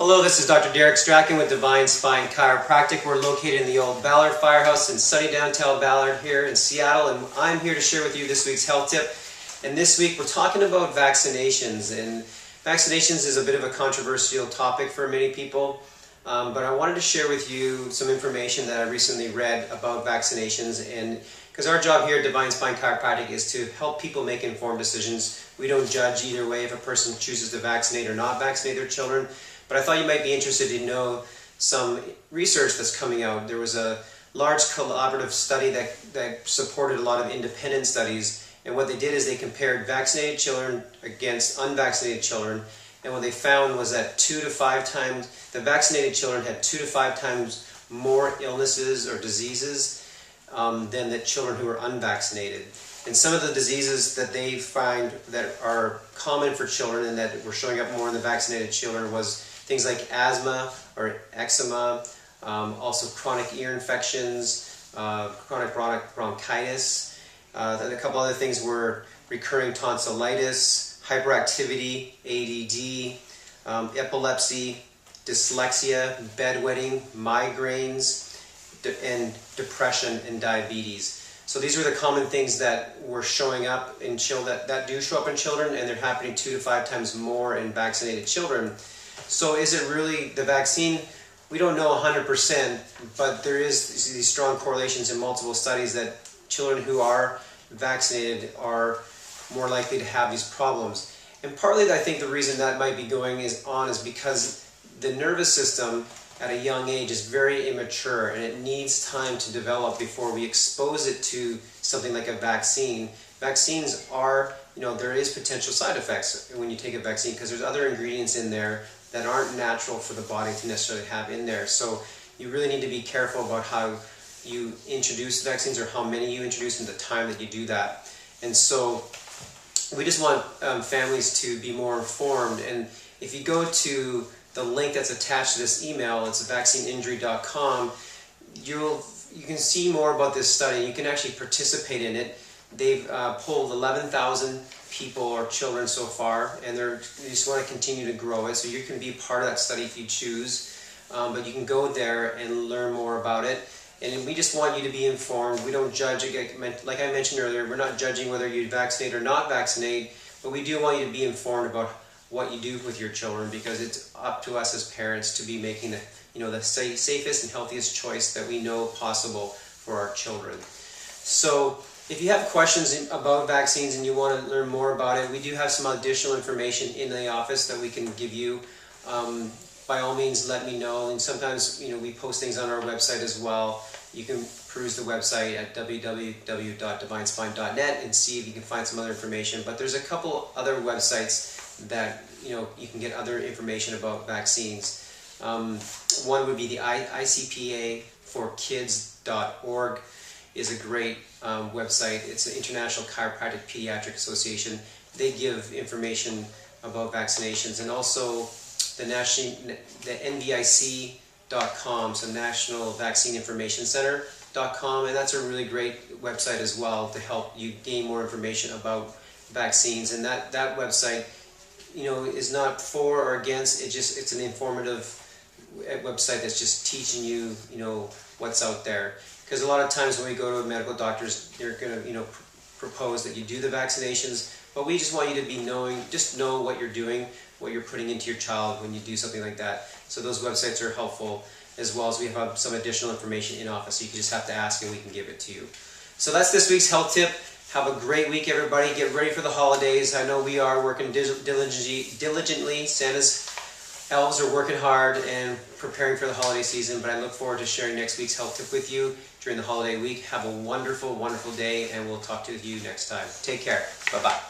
Hello, this is Dr. Derek Strachan with Divine Spine Chiropractic. We're located in the old Ballard Firehouse in sunny downtown Ballard here in Seattle, and I'm here to share with you this week's health tip. And this week we're talking about vaccinations, and vaccinations is a bit of a controversial topic for many people, but I wanted to share with you some information that I recently read about vaccinations, and because our job here at Divine Spine Chiropractic is to help people make informed decisions. We don't judge either way if a person chooses to vaccinate or not vaccinate their children. But I thought you might be interested to know some research that's coming out. There was a large collaborative study that supported a lot of independent studies, and what they did is they compared vaccinated children against unvaccinated children, and what they found was that 2 to 5 times, the vaccinated children had 2 to 5 times more illnesses or diseases than the children who were unvaccinated. And some of the diseases that they find that are common for children and that were showing up more in the vaccinated children was things like asthma or eczema, also chronic ear infections, chronic bronchitis. Then a couple other things were recurring tonsillitis, hyperactivity, ADD, epilepsy, dyslexia, bedwetting, migraines, and depression and diabetes. So these were the common things that were showing up in children, that do show up in children, and they're happening 2 to 5 times more in vaccinated children. So is it really the vaccine? We don't know 100%, but there is these strong correlations in multiple studies that children who are vaccinated are more likely to have these problems. And partly I think the reason that might be going on is because the nervous system at a young age is very immature, and it needs time to develop before we expose it to something like a vaccine. Vaccines are, there is potential side effects when you take a vaccine because there's other ingredients in there that aren't natural for the body to necessarily have in there. So you really need to be careful about how you introduce vaccines or how many you introduce and the time that you do that. And so we just want families to be more informed. And if you go to the link that's attached to this email, it's vaccineinjury.com, you can see more about this study. You can actually participate in it. They've polled 11,000 people or children so far, and they just want to continue to grow it. So you can be part of that study if you choose, but you can go there and learn more about it. And we just want you to be informed. We don't judge, like I mentioned earlier, we're not judging whether you vaccinate or not vaccinate, but we do want you to be informed about what you do with your children, because it's up to us as parents to be making the safest and healthiest choice that we know possible for our children. So if you have questions about vaccines and you want to learn more about it, we do have some additional information in the office that we can give you. By all means, let me know. And sometimes, we post things on our website as well. You can peruse the website at www.divinespine.net and see if you can find some other information. But there's a couple other websites that you can get other information about vaccines. One would be the ICPA4Kids.org is a great website. It's an International Chiropractic Pediatric Association. They give information about vaccinations, and also the NVIC.com, so National Vaccine Information Center.com, and that's a really great website as well to help you gain more information about vaccines. And that website, is not for or against. It's an informative website that's just teaching you, what's out there. Because a lot of times when we go to medical doctors, they're going to, propose that you do the vaccinations, but we just want you to be just know what you're doing, what you're putting into your child when you do something like that. So those websites are helpful, as well as we have some additional information in office, so you just have to ask and we can give it to you. So that's this week's health tip. Have a great week, everybody. Get ready for the holidays. I know we are working diligently. Santa's elves are working hard and preparing for the holiday season, but I look forward to sharing next week's health tip with you during the holiday week. Have a wonderful, wonderful day, and we'll talk to you next time. Take care. Bye-bye.